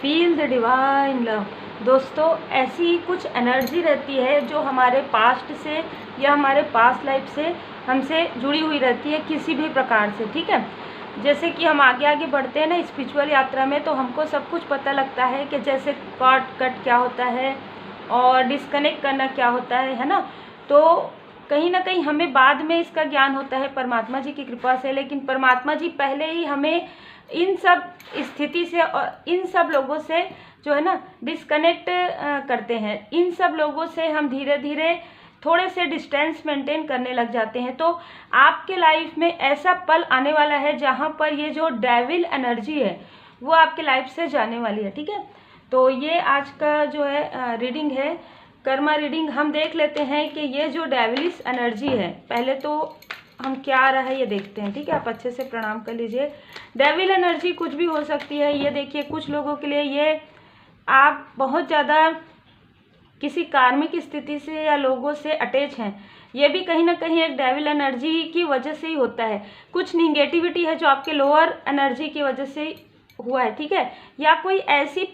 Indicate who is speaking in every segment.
Speaker 1: Feel the divine love. दोस्तों, ऐसी कुछ एनर्जी रहती है जो हमारे पास्ट से या हमारे पास्ट लाइफ से हमसे जुड़ी हुई रहती है किसी भी प्रकार से। ठीक है, जैसे कि हम आगे आगे बढ़ते हैं ना स्पिरिचुअल यात्रा में, तो हमको सब कुछ पता लगता है कि जैसे कट क्या होता है और डिस्कनेक्ट करना क्या होता है ना। तो कहीं ना कहीं हमें बाद में इसका ज्ञान होता है परमात्मा जी की कृपा से, लेकिन परमात्मा जी पहले ही हमें इन सब स्थिति से और इन सब लोगों से जो है ना डिस्कनेक्ट करते हैं। इन सब लोगों से हम धीरे धीरे थोड़े से डिस्टेंस मेंटेन करने लग जाते हैं। तो आपके लाइफ में ऐसा पल आने वाला है जहाँ पर ये जो डेविल एनर्जी है वो आपके लाइफ से जाने वाली है। ठीक है, तो ये आज का जो है रीडिंग है, कर्मा रीडिंग। हम देख लेते हैं कि ये जो डेविलिश एनर्जी है, पहले तो हम क्या आ रहा है ये देखते हैं। ठीक है, आप अच्छे से प्रणाम कर लीजिए। डेविल एनर्जी कुछ भी हो सकती है। ये देखिए, कुछ लोगों के लिए ये आप बहुत ज़्यादा किसी कार्मिक स्थिति से या लोगों से अटैच हैं, ये भी कहीं ना कहीं एक डेविल एनर्जी की वजह से ही होता है। कुछ निगेटिविटी है जो आपके लोअर एनर्जी की वजह से हुआ है। ठीक है, या कोई ऐसी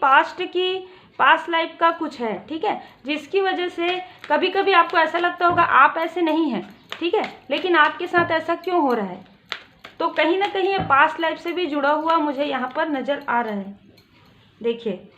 Speaker 1: पास्ट लाइफ का कुछ है, ठीक है, जिसकी वजह से कभी कभी आपको ऐसा लगता होगा आप ऐसे नहीं हैं, ठीक है, लेकिन आपके साथ ऐसा क्यों हो रहा है। तो कहीं ना कहीं ये पास्ट लाइफ से भी जुड़ा हुआ मुझे यहाँ पर नज़र आ रहा है। देखिए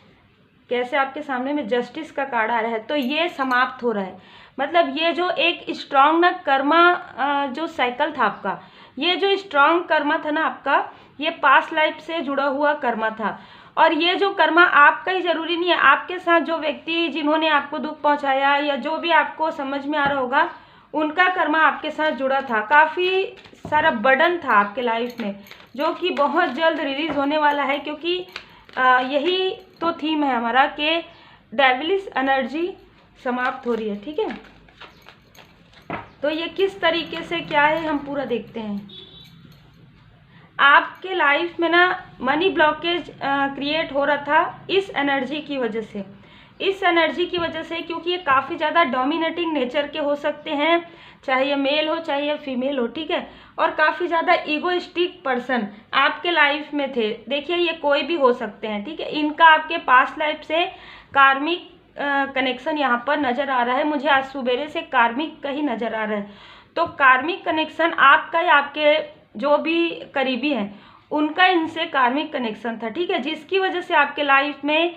Speaker 1: कैसे आपके सामने में जस्टिस का कार्ड आ रहा है। तो ये समाप्त हो रहा है, मतलब ये जो एक स्ट्रांग ना कर्मा जो साइकिल था आपका, ये जो स्ट्रांग कर्मा था ना आपका, ये पास्ट लाइफ से जुड़ा हुआ कर्मा था। और ये जो कर्मा आपका ही जरूरी नहीं है, आपके साथ जो व्यक्ति जिन्होंने आपको दुख पहुंचाया या जो भी आपको समझ में आ रहा होगा, उनका कर्मा आपके साथ जुड़ा था। काफ़ी सारा बर्डन था आपके लाइफ में जो कि बहुत जल्द रिलीज होने वाला है, क्योंकि यही तो थीम है हमारा कि डेविलिश एनर्जी समाप्त हो रही है। ठीक है, तो ये किस तरीके से क्या है हम पूरा देखते हैं। आपके लाइफ में ना मनी ब्लॉकेज क्रिएट हो रहा था इस एनर्जी की वजह से, इस एनर्जी की वजह से, क्योंकि ये काफ़ी ज़्यादा डोमिनेटिंग नेचर के हो सकते हैं, चाहे ये मेल हो चाहे ये फीमेल हो। ठीक है, और काफ़ी ज़्यादा ईगोइस्टिक पर्सन आपके लाइफ में थे। देखिए ये कोई भी हो सकते हैं। ठीक है, इनका आपके पास्ट लाइफ से कार्मिक कनेक्शन यहाँ पर नज़र आ रहा है। मुझे आज सुबेरे से कार्मिक का ही नज़र आ रहा है। तो कार्मिक कनेक्शन आपका या आपके जो भी करीबी हैं उनका इनसे कार्मिक कनेक्शन था। ठीक है, जिसकी वजह से आपके लाइफ में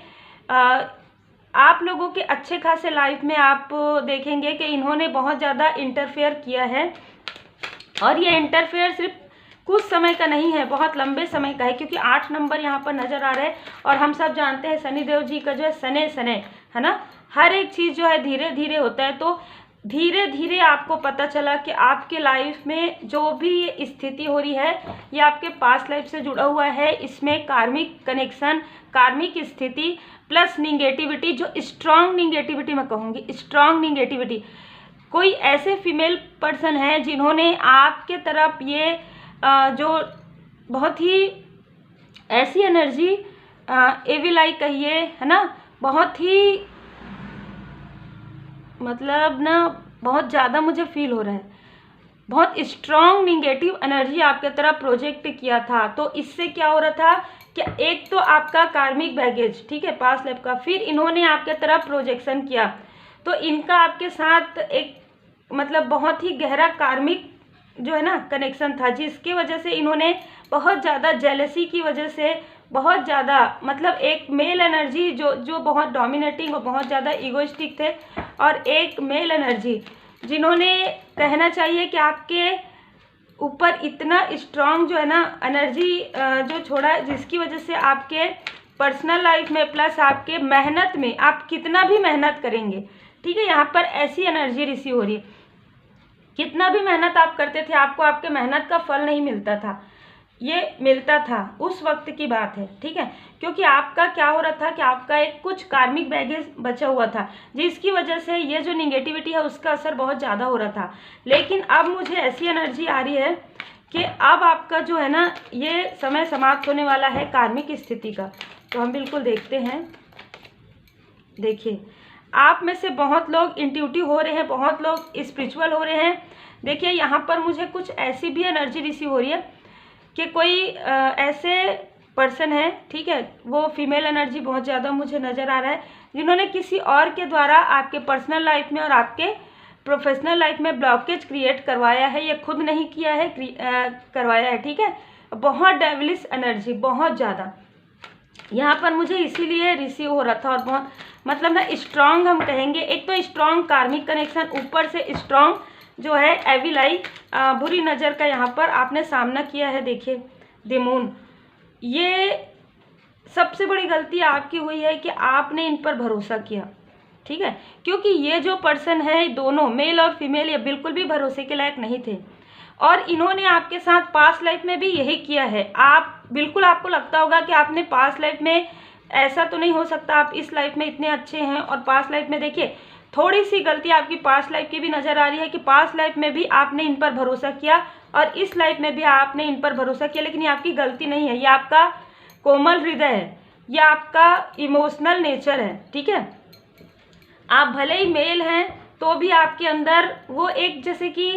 Speaker 1: आप लोगों के अच्छे खासे लाइफ में आप देखेंगे कि इन्होंने बहुत ज़्यादा इंटरफेयर किया है। और ये इंटरफेयर सिर्फ कुछ समय का नहीं है, बहुत लंबे समय का है, क्योंकि 8 नंबर यहाँ पर नज़र आ रहा है। और हम सब जानते हैं शनिदेव जी का जो है सने है ना, हर एक चीज़ जो है धीरे धीरे होता है। तो धीरे धीरे आपको पता चला कि आपके लाइफ में जो भी स्थिति हो रही है ये आपके पास्ट लाइफ से जुड़ा हुआ है। इसमें कार्मिक कनेक्शन, कार्मिक स्थिति प्लस निगेटिविटी, जो स्ट्रांग निगेटिविटी मैं कहूँगी, स्ट्रांग निगेटिविटी। कोई ऐसे फीमेल पर्सन है जिन्होंने आपके तरफ ये जो बहुत ही ऐसी एनर्जी एविल आई कहिए है ना, बहुत ही मतलब ना बहुत ज़्यादा मुझे फील हो रहा है, बहुत स्ट्रॉन्ग निगेटिव एनर्जी आपके तरफ प्रोजेक्ट किया था। तो इससे क्या हो रहा था कि एक तो आपका कार्मिक बैगेज, ठीक है, पास्ट लाइफ का, फिर इन्होंने आपके तरफ प्रोजेक्शन किया। तो इनका आपके साथ एक मतलब बहुत ही गहरा कार्मिक जो है ना कनेक्शन था, जिसकी वजह से इन्होंने बहुत ज़्यादा जेलसी की वजह से बहुत ज़्यादा मतलब एक मेल एनर्जी जो बहुत डोमिनेटिंग और बहुत ज़्यादा ईगोइस्टिक थे, और एक मेल एनर्जी जिन्होंने कहना चाहिए कि आपके ऊपर इतना स्ट्रांग जो है ना एनर्जी जो छोड़ा, जिसकी वजह से आपके पर्सनल लाइफ में प्लस आपके मेहनत में, आप कितना भी मेहनत करेंगे, ठीक है, यहाँ पर ऐसी एनर्जी रिसीव हो रही है, कितना भी मेहनत आप करते थे आपको आपके मेहनत का फल नहीं मिलता था। ये मिलता था उस वक्त की बात है। ठीक है, क्योंकि आपका क्या हो रहा था कि आपका एक कुछ कार्मिक बैगेज बचा हुआ था, जिसकी वजह से ये जो निगेटिविटी है उसका असर बहुत ज़्यादा हो रहा था। लेकिन अब मुझे ऐसी एनर्जी आ रही है कि अब आपका जो है ना ये समय समाप्त होने वाला है कार्मिक स्थिति का। तो हम बिल्कुल देखते हैं। देखिए आप में से बहुत लोग इंट्यूटिव हो रहे हैं, बहुत लोग स्पिरिचुअल हो रहे हैं। देखिए यहाँ पर मुझे कुछ ऐसी भी एनर्जी रिसीव हो रही है कि कोई ऐसे पर्सन है, ठीक है, वो फीमेल एनर्जी बहुत ज़्यादा मुझे नज़र आ रहा है, जिन्होंने किसी और के द्वारा आपके पर्सनल लाइफ में और आपके प्रोफेशनल लाइफ में ब्लॉकेज क्रिएट करवाया है। ये खुद नहीं किया है, करवाया है, ठीक है। बहुत डेविलिश एनर्जी, बहुत ज़्यादा यहाँ पर मुझे इसीलिए रिसीव हो रहा था। और बहुत मतलब ना स्ट्रॉन्ग हम कहेंगे, एक तो स्ट्रॉन्ग कार्मिक कनेक्शन, ऊपर से स्ट्रॉन्ग जो है एविल आई, बुरी नज़र का यहाँ पर आपने सामना किया है। देखिए द मून, ये सबसे बड़ी गलती आपकी हुई है कि आपने इन पर भरोसा किया, ठीक है, क्योंकि ये जो पर्सन है, दोनों मेल और फीमेल, ये बिल्कुल भी भरोसे के लायक नहीं थे और इन्होंने आपके साथ पास्ट लाइफ में भी यही किया है। आप बिल्कुल, आपको लगता होगा कि आपने पास्ट लाइफ में, ऐसा तो नहीं हो सकता आप इस लाइफ में इतने अच्छे हैं और पास्ट लाइफ में देखिए थोड़ी सी गलती आपकी पास्ट लाइफ की भी नज़र आ रही है कि पास्ट लाइफ में भी आपने इन पर भरोसा किया और इस लाइफ में भी आपने इन पर भरोसा किया, लेकिन ये आपकी गलती नहीं है, ये आपका कोमल हृदय है, ये आपका इमोशनल नेचर है, ठीक है। आप भले ही मेल हैं तो भी आपके अंदर वो एक जैसे कि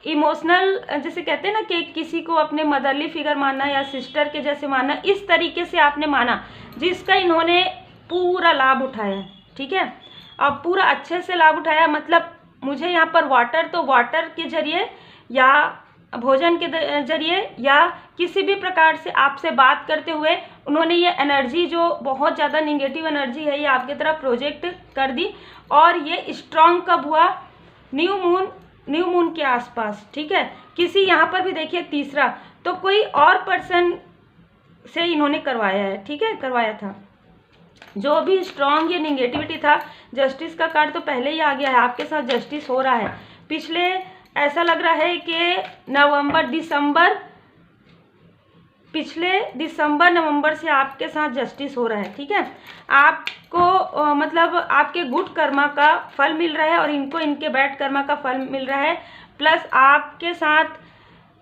Speaker 1: इमोशनल, जैसे कहते हैं ना कि किसी को अपने मदरली फिगर मानना या सिस्टर के जैसे मानना, इस तरीके से आपने माना जिसका इन्होंने पूरा लाभ उठाया, ठीक है, अब पूरा अच्छे से लाभ उठाया। मतलब मुझे यहाँ पर वाटर, तो वाटर के जरिए या भोजन के जरिए या किसी भी प्रकार से आपसे बात करते हुए उन्होंने ये एनर्जी, जो बहुत ज़्यादा निगेटिव एनर्जी है, ये आपकी तरफ प्रोजेक्ट कर दी। और ये स्ट्रॉन्ग कब हुआ? न्यू मून के आसपास, ठीक है। किसी यहाँ पर भी देखिए तीसरा, तो कोई और पर्सन से इन्होंने करवाया है, ठीक है, करवाया था। जो भी स्ट्रॉन्ग ये निगेटिविटी था, जस्टिस का कार्ड तो पहले ही आ गया है, आपके साथ जस्टिस हो रहा है। पिछले ऐसा लग रहा है कि पिछले दिसंबर नवंबर से आपके साथ जस्टिस हो रहा है, ठीक है। आपको मतलब आपके गुड कर्मा का फल मिल रहा है और इनको इनके बैड कर्मा का फल मिल रहा है। प्लस आपके साथ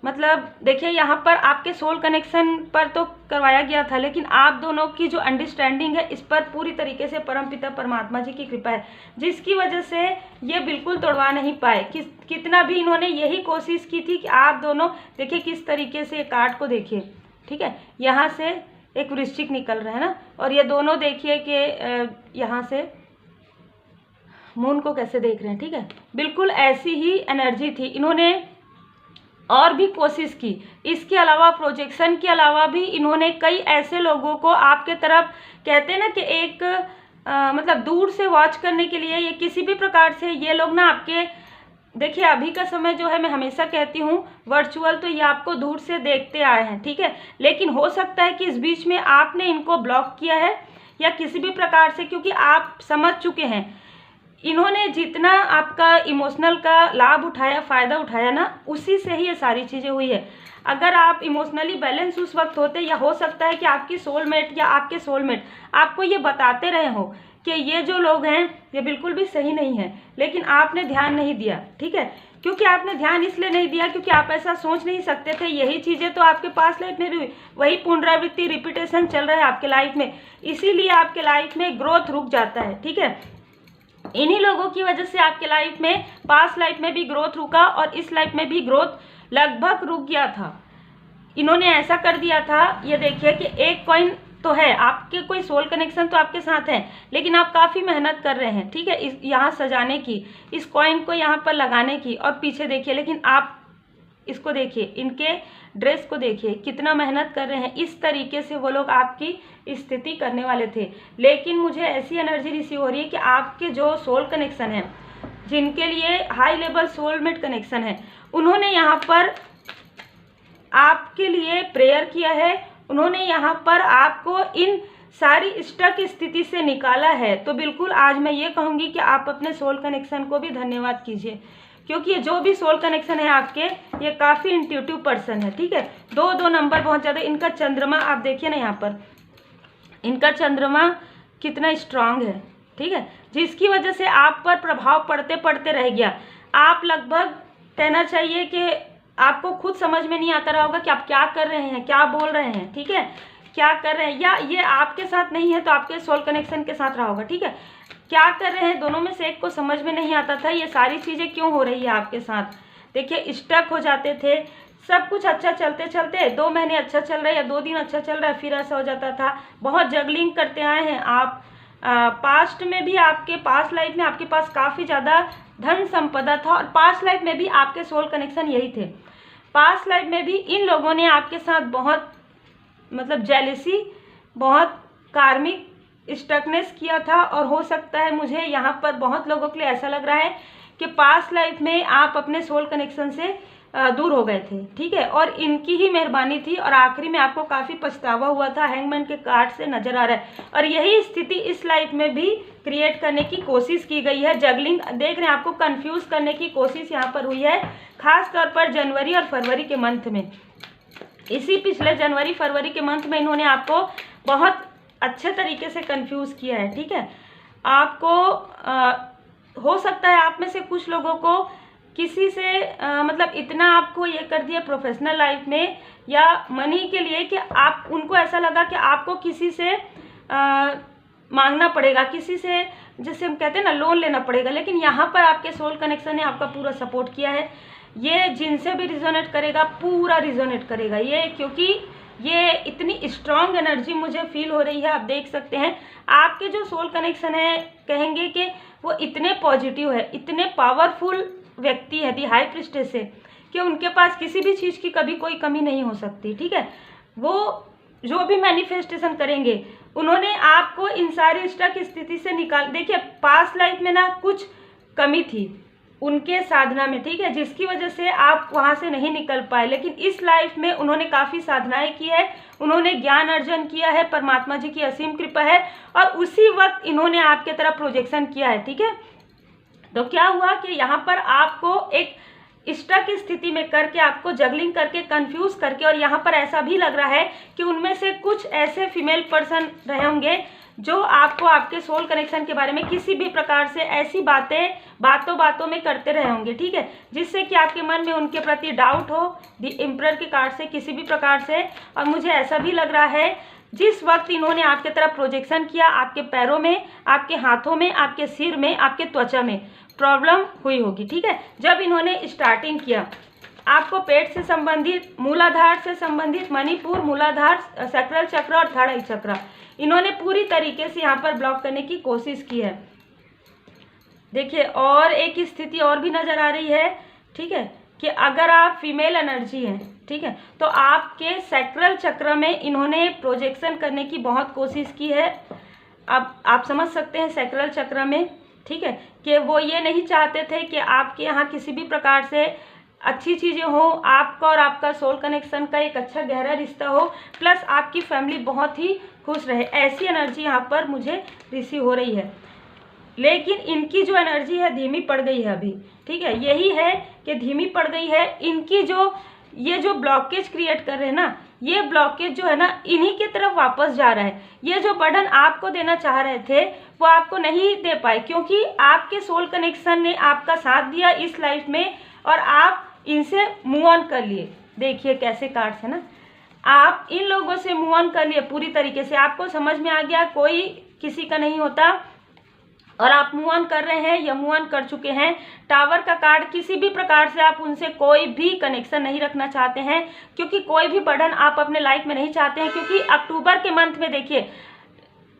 Speaker 1: मतलब देखिए यहाँ पर आपके सोल कनेक्शन पर तो करवाया गया था, लेकिन आप दोनों की जो अंडरस्टैंडिंग है, इस पर पूरी तरीके से परमपिता परमात्मा जी की कृपा है, जिसकी वजह से ये बिल्कुल तोड़वा नहीं पाए। कितना भी इन्होंने यही कोशिश की थी कि आप दोनों, देखिए किस तरीके से कार्ड को देखिए, ठीक है, यहाँ से एक वृश्चिक निकल रहा है ना, और ये दोनों देखिए कि यहाँ से मून को कैसे देख रहे हैं, ठीक है। बिल्कुल ऐसी ही एनर्जी थी। इन्होंने और भी कोशिश की, इसके अलावा प्रोजेक्शन के अलावा भी इन्होंने कई ऐसे लोगों को आपके तरफ, कहते हैं ना कि एक मतलब दूर से वॉच करने के लिए, ये किसी भी प्रकार से ये लोग ना आपके, देखिए अभी का समय जो है, मैं हमेशा कहती हूँ वर्चुअल, तो ये आपको दूर से देखते आए हैं, ठीक है, लेकिन हो सकता है कि इस बीच में आपने इनको ब्लॉक किया है या किसी भी प्रकार से, क्योंकि आप समझ चुके हैं इन्होंने जितना आपका इमोशनल का लाभ उठाया, फ़ायदा उठाया ना, उसी से ही ये सारी चीज़ें हुई है। अगर आप इमोशनली बैलेंस उस वक्त होते, या हो सकता है कि आपकी सोलमेट या आपके सोलमेट आपको ये बताते रहे हो कि ये जो लोग हैं ये बिल्कुल भी सही नहीं है, लेकिन आपने ध्यान नहीं दिया, ठीक है। क्योंकि आपने ध्यान इसलिए नहीं दिया क्योंकि आप ऐसा सोच नहीं सकते थे। यही चीज़ें तो आपके पास लाइफ में भी हुई, वही पुनरावृत्ति, रिपीटेशन चल रहा है आपके लाइफ में, इसीलिए आपके लाइफ में ग्रोथ रुक जाता है, ठीक है। इन्हीं लोगों की वजह से आपके लाइफ में, पास्ट लाइफ में भी ग्रोथ रुका और इस लाइफ में भी ग्रोथ लगभग रुक गया था। इन्होंने ऐसा कर दिया था, ये देखिए कि एक कॉइन तो है आपके, कोई सोल कनेक्शन तो आपके साथ है, लेकिन आप काफ़ी मेहनत कर रहे हैं, ठीक है, इस यहाँ सजाने की, इस कॉइन को यहाँ पर लगाने की, और पीछे देखिए, लेकिन आप इसको देखिए, इनके ड्रेस को देखिए, कितना मेहनत कर रहे हैं। इस तरीके से वो लोग आपकी स्थिति करने वाले थे, लेकिन मुझे ऐसी एनर्जी रिसीव हो रही है कि आपके जो सोल कनेक्शन है, जिनके लिए हाई लेवल सोलमेट कनेक्शन है, उन्होंने यहाँ पर आपके लिए प्रेयर किया है, उन्होंने यहाँ पर आपको इन सारी स्टक स्थिति से निकाला है। तो बिल्कुल आज मैं ये कहूँगी कि आप अपने सोल कनेक्शन को भी धन्यवाद कीजिए, क्योंकि ये जो भी सोल कनेक्शन है आपके, ये काफ़ी इंट्यूटिव पर्सन है, ठीक है। 2 नंबर बहुत ज़्यादा, इनका चंद्रमा आप देखिए ना, यहाँ पर इनका चंद्रमा कितना स्ट्रांग है, ठीक है, जिसकी वजह से आप पर प्रभाव पड़ते पड़ते रह गया। आप लगभग कहना चाहिए कि आपको खुद समझ में नहीं आता रहा होगा कि आप क्या कर रहे हैं, क्या बोल रहे हैं, ठीक है, क्या कर रहे हैं, या ये आपके साथ नहीं है तो आपके सोल कनेक्शन के साथ रहा होगा, ठीक है। क्या कर रहे हैं, दोनों में से एक को समझ में नहीं आता था ये सारी चीज़ें क्यों हो रही है आपके साथ। देखिए स्टक हो जाते थे, सब कुछ अच्छा चलते चलते 2 महीने अच्छा चल रहा है या 2 दिन अच्छा चल रहा है, फिर ऐसा हो जाता था। बहुत जगलिंग करते आए हैं आप। पास्ट में भी आपके पास्ट लाइफ में आपके पास काफ़ी ज़्यादा धन संपदा था, और पास्ट लाइफ में भी आपके सोल कनेक्शन यही थे। पास्ट लाइफ में भी इन लोगों ने आपके साथ बहुत मतलब जेलिसी, बहुत कार्मिक स्टकनेस किया था। और हो सकता है मुझे यहाँ पर बहुत लोगों के लिए ऐसा लग रहा है कि पास्ट लाइफ में आप अपने सोल कनेक्शन से दूर हो गए थे, ठीक है, और इनकी ही मेहरबानी थी, और आखिरी में आपको काफ़ी पछतावा हुआ था। हैंगमैन के कार्ड से नजर आ रहा है, और यही स्थिति इस लाइफ में भी क्रिएट करने की कोशिश की गई है। जगलिंग देख रहे हैं, आपको कंफ्यूज करने की कोशिश यहाँ पर हुई है, खास तौर पर जनवरी और फरवरी के मंथ में। इसी पिछले जनवरी फरवरी के मंथ में इन्होंने आपको बहुत अच्छे तरीके से कंफ्यूज किया है, ठीक है। आपको हो सकता है आप में से कुछ लोगों को किसी से मतलब इतना आपको ये कर दिया प्रोफेशनल लाइफ में या मनी के लिए कि आप उनको ऐसा लगा कि आपको किसी से मांगना पड़ेगा, किसी से जैसे हम कहते हैं ना लोन लेना पड़ेगा। लेकिन यहाँ पर आपके सोल कनेक्शन ने आपका पूरा सपोर्ट किया है। ये जिनसे भी रिजोनेट करेगा पूरा रिजोनेट करेगा ये, क्योंकि ये इतनी स्ट्रांग एनर्जी मुझे फील हो रही है। आप देख सकते हैं आपके जो सोल कनेक्शन है, कहेंगे कि वो इतने पॉजिटिव है, इतने पावरफुल व्यक्ति है दी हाई प्रिस्टेस से, कि उनके पास किसी भी चीज़ की कभी कोई कमी नहीं हो सकती, ठीक है। वो जो भी मैनिफेस्टेशन करेंगे उन्होंने आपको इन सारी स्टक स्थिति से निकाल। देखिए पास्ट लाइफ में ना कुछ कमी थी उनके साधना में, ठीक है, जिसकी वजह से आप वहाँ से नहीं निकल पाए। लेकिन इस लाइफ में उन्होंने काफ़ी साधनाएं की है, उन्होंने ज्ञान अर्जन किया है, परमात्मा जी की असीम कृपा है, और उसी वक्त इन्होंने आपके तरफ प्रोजेक्शन किया है, ठीक है। तो क्या हुआ कि यहाँ पर आपको एक स्टक स्थिति में करके, आपको जगलिंग करके, कंफ्यूज करके, और यहाँ पर ऐसा भी लग रहा है कि उनमें से कुछ ऐसे फीमेल पर्सन रहे होंगे जो आपको आपके सोल कनेक्शन के बारे में किसी भी प्रकार से ऐसी बातों में करते रहे होंगे, ठीक है, जिससे कि आपके मन में उनके प्रति डाउट हो, द एम्परर के कार्ड से किसी भी प्रकार से। और मुझे ऐसा भी लग रहा है जिस वक्त इन्होंने आपके तरफ प्रोजेक्शन किया, आपके पैरों में, आपके हाथों में, आपके सिर में, आपके त्वचा में प्रॉब्लम हुई होगी, ठीक है। जब इन्होंने स्टार्टिंग किया, आपको पेट से संबंधित, मूलाधार से संबंधित, मणिपुर, मूलाधार, सैक्रल चक्र और थर्ड आई चक्र इन्होंने पूरी तरीके से यहाँ पर ब्लॉक करने की कोशिश की है। देखिए और एक स्थिति और भी नजर आ रही है, ठीक है, कि अगर आप फीमेल एनर्जी हैं, ठीक है, तो आपके सैक्रल चक्र में इन्होंने प्रोजेक्शन करने की बहुत कोशिश की है। अब आप समझ सकते हैं सैक्रल चक्र में, ठीक है, कि वो ये नहीं चाहते थे कि आपके यहाँ किसी भी प्रकार से अच्छी चीज़ें हो, आपका और आपका सोल कनेक्शन का एक अच्छा गहरा रिश्ता हो, प्लस आपकी फैमिली बहुत ही खुश रहे। ऐसी एनर्जी यहाँ पर मुझे रिसीव हो रही है। लेकिन इनकी जो एनर्जी है धीमी पड़ गई है अभी, ठीक है, यही है कि धीमी पड़ गई है। इनकी ये जो ब्लॉकेज क्रिएट कर रहे हैं ना, ये ब्लॉकेज जो है ना इन्हीं की तरफ वापस जा रहा है। ये जो बर्डन आपको देना चाह रहे थे वो आपको नहीं दे पाए, क्योंकि आपके सोल कनेक्शन ने आपका साथ दिया इस लाइफ में, और आप इनसे मूव ऑन कर लिए। देखिए कैसे कार्ड्स है ना, आप इन लोगों से मूव ऑन कर लिए पूरी तरीके से। आपको समझ में आ गया कोई किसी का नहीं होता, और आप मूव ऑन कर रहे हैं या मूव ऑन कर चुके हैं। टावर का कार्ड, किसी भी प्रकार से आप उनसे कोई भी कनेक्शन नहीं रखना चाहते हैं, क्योंकि कोई भी बर्डन आप अपने लाइफ में नहीं चाहते हैं। क्योंकि अक्टूबर के मंथ में, देखिए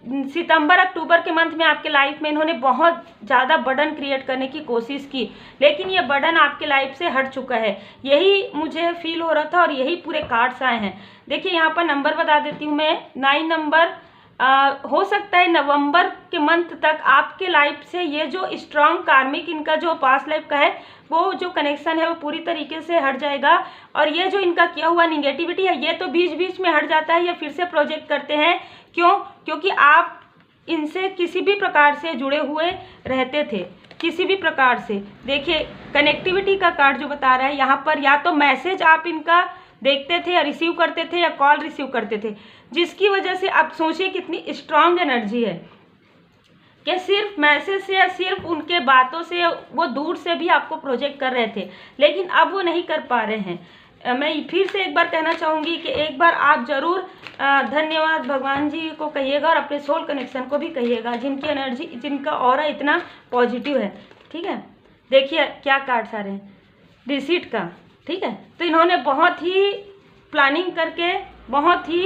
Speaker 1: सितंबर अक्टूबर के मंथ में आपके लाइफ में इन्होंने बहुत ज़्यादा बर्डन क्रिएट करने की कोशिश की, लेकिन ये बर्डन आपके लाइफ से हट चुका है। यही मुझे फील हो रहा था, और यही पूरे कार्ड्स आए हैं। देखिए यहाँ पर नंबर बता देती हूँ मैं, 9 नंबर। हो सकता है नवंबर के मंथ तक आपके लाइफ से ये जो स्ट्रांग कार्मिक इनका जो पास्ट लाइफ का है, वो जो कनेक्शन है वो पूरी तरीके से हट जाएगा। और ये जो इनका किया हुआ निगेटिविटी है, ये तो बीच बीच में हट जाता है, ये फिर से प्रोजेक्ट करते हैं। क्यों? क्योंकि आप इनसे किसी भी प्रकार से जुड़े हुए रहते थे, किसी भी प्रकार से। देखिए कनेक्टिविटी का कार्ड जो बता रहा है यहाँ पर, या तो मैसेज आप इनका देखते थे या रिसीव करते थे, या कॉल रिसीव करते थे, जिसकी वजह से आप सोचिए कितनी स्ट्रांग एनर्जी है कि सिर्फ मैसेज से या सिर्फ उनके बातों से वो दूर से भी आपको प्रोजेक्ट कर रहे थे, लेकिन अब वो नहीं कर पा रहे हैं। मैं फिर से एक बार कहना चाहूँगी कि एक बार आप ज़रूर धन्यवाद भगवान जी को कहिएगा, और अपने सोल कनेक्शन को भी कहिएगा, जिनकी एनर्जी, जिनका ऑरा इतना पॉजिटिव है, ठीक है। देखिए क्या कार्ड्स आ रहे हैं, रिसीट का, ठीक है। तो इन्होंने बहुत ही प्लानिंग करके, बहुत ही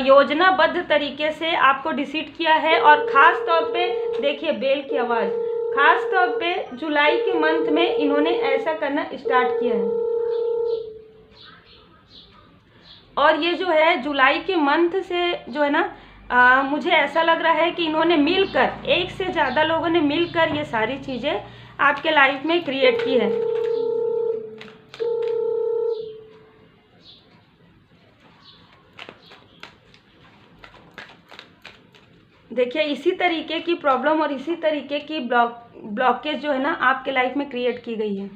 Speaker 1: योजनाबद्ध तरीके से आपको डिसीड किया है। और ख़ास तौर पे देखिए बेल की आवाज़, ख़ास तौर पे जुलाई के मंथ में इन्होंने ऐसा करना स्टार्ट किया है। और ये जो है जुलाई के मंथ से जो है ना मुझे ऐसा लग रहा है कि इन्होंने मिलकर, एक से ज़्यादा लोगों ने मिलकर ये सारी चीज़ें आपके लाइफ में क्रिएट की है। देखिए इसी तरीके की प्रॉब्लम और इसी तरीके की ब्लॉकेज जो है ना आपके लाइफ में क्रिएट की गई है।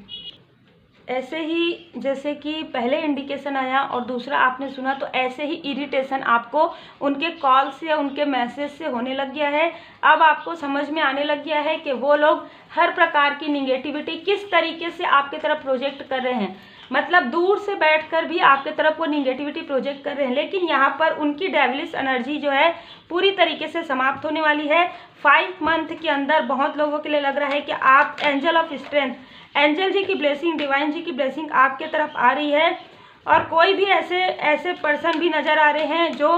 Speaker 1: ऐसे ही जैसे कि पहले इंडिकेशन आया और दूसरा आपने सुना, तो ऐसे ही इरिटेशन आपको उनके कॉल से या उनके मैसेज से होने लग गया है। अब आपको समझ में आने लग गया है कि वो लोग हर प्रकार की निगेटिविटी किस तरीके से आपके तरफ प्रोजेक्ट कर रहे हैं। मतलब दूर से बैठकर भी आपके तरफ वो निगेटिविटी प्रोजेक्ट कर रहे हैं, लेकिन यहाँ पर उनकी डेविलिश एनर्जी जो है पूरी तरीके से समाप्त होने वाली है। 5 मंथ के अंदर बहुत लोगों के लिए लग रहा है कि आप एंजल ऑफ स्ट्रेंथ, एंजल जी की ब्लेसिंग, डिवाइन जी की ब्लेसिंग आपके तरफ आ रही है। और कोई भी ऐसे पर्सन भी नज़र आ रहे हैं जो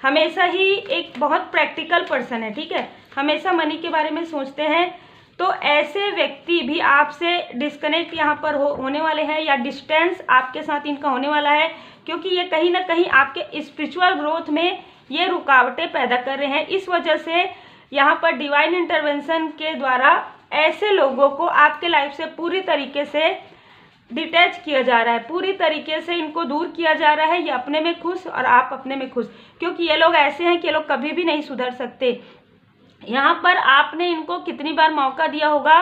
Speaker 1: हमेशा ही एक बहुत प्रैक्टिकल पर्सन है, ठीक है, हमेशा मनी के बारे में सोचते हैं। तो ऐसे व्यक्ति भी आपसे डिस्कनेक्ट यहाँ पर होने वाले हैं, या डिस्टेंस आपके साथ इनका होने वाला है, क्योंकि ये कहीं ना कहीं आपके स्पिरिचुअल ग्रोथ में ये रुकावटें पैदा कर रहे हैं। इस वजह से यहाँ पर डिवाइन इंटरवेंशन के द्वारा ऐसे लोगों को आपके लाइफ से पूरी तरीके से डिटैच किया जा रहा है, पूरी तरीके से इनको दूर किया जा रहा है। ये अपने में खुश और आप अपने में खुश, क्योंकि ये लोग ऐसे हैं कि ये लोग कभी भी नहीं सुधर सकते। यहाँ पर आपने इनको कितनी बार मौका दिया होगा,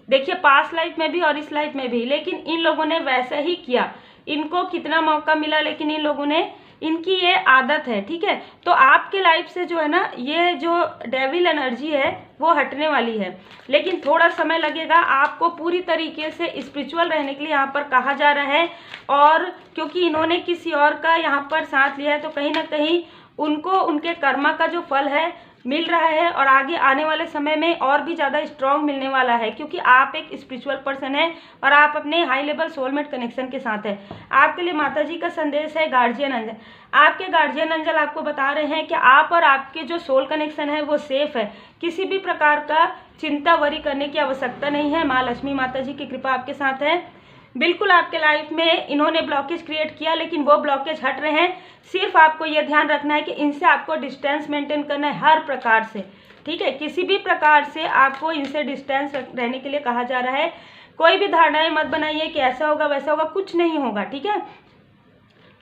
Speaker 1: देखिए पास्ट लाइफ में भी और इस लाइफ में भी, लेकिन इन लोगों ने वैसा ही किया। इनको कितना मौका मिला, लेकिन इन लोगों ने, इनकी ये आदत है, ठीक है। तो आपके लाइफ से जो है ना ये जो डेविल एनर्जी है वो हटने वाली है, लेकिन थोड़ा समय लगेगा। आपको पूरी तरीके से स्पिरिचुअल रहने के लिए यहाँ पर कहा जा रहा है। और क्योंकि इन्होंने किसी और का यहाँ पर साथ लिया है, तो कहीं ना कहीं उनको उनके कर्मा का जो फल है मिल रहा है, और आगे आने वाले समय में और भी ज़्यादा स्ट्रॉन्ग मिलने वाला है, क्योंकि आप एक स्पिरिचुअल पर्सन है और आप अपने हाई लेवल सोलमेट कनेक्शन के साथ है। आपके लिए माता जी का संदेश है गार्जियन एंजल। आपके गार्जियन एंजल आपको बता रहे हैं कि आप और आपके जो सोल कनेक्शन है वो सेफ है, किसी भी प्रकार का चिंता वरी करने की आवश्यकता नहीं है। माँ लक्ष्मी माता जी की कृपा आपके साथ है। बिल्कुल आपके लाइफ में इन्होंने ब्लॉकेज क्रिएट किया, लेकिन वो ब्लॉकेज हट रहे हैं। सिर्फ आपको ये ध्यान रखना है कि इनसे आपको डिस्टेंस मेंटेन करना है हर प्रकार से, ठीक है। किसी भी प्रकार से आपको इनसे डिस्टेंस रहने के लिए कहा जा रहा है। कोई भी धारणाएं मत बनाइए कि ऐसा होगा वैसा होगा, कुछ नहीं होगा, ठीक है,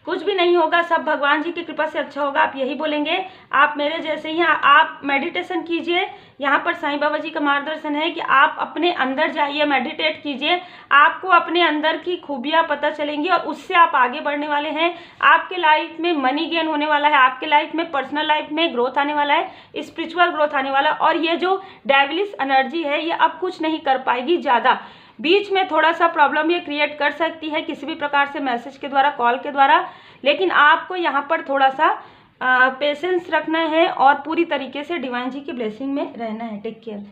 Speaker 1: कुछ भी नहीं होगा, सब भगवान जी की कृपा से अच्छा होगा। आप यही बोलेंगे। आप मेरे जैसे ही आप मेडिटेशन कीजिए। यहाँ पर साईं बाबा जी का मार्गदर्शन है कि आप अपने अंदर जाइए, मेडिटेट कीजिए, आपको अपने अंदर की खूबियाँ पता चलेंगी और उससे आप आगे बढ़ने वाले हैं। आपके लाइफ में मनी गेन होने वाला है, आपके लाइफ में पर्सनल लाइफ में ग्रोथ आने वाला है, स्पिरिचुअल ग्रोथ आने वाला है। और ये जो डेविलिश एनर्जी है ये अब कुछ नहीं कर पाएगी ज़्यादा। बीच में थोड़ा सा प्रॉब्लम ये क्रिएट कर सकती है किसी भी प्रकार से, मैसेज के द्वारा, कॉल के द्वारा, लेकिन आपको यहाँ पर थोड़ा सा पेशेंस रखना है और पूरी तरीके से डिवाइन जी की ब्लेसिंग में रहना है। Take care.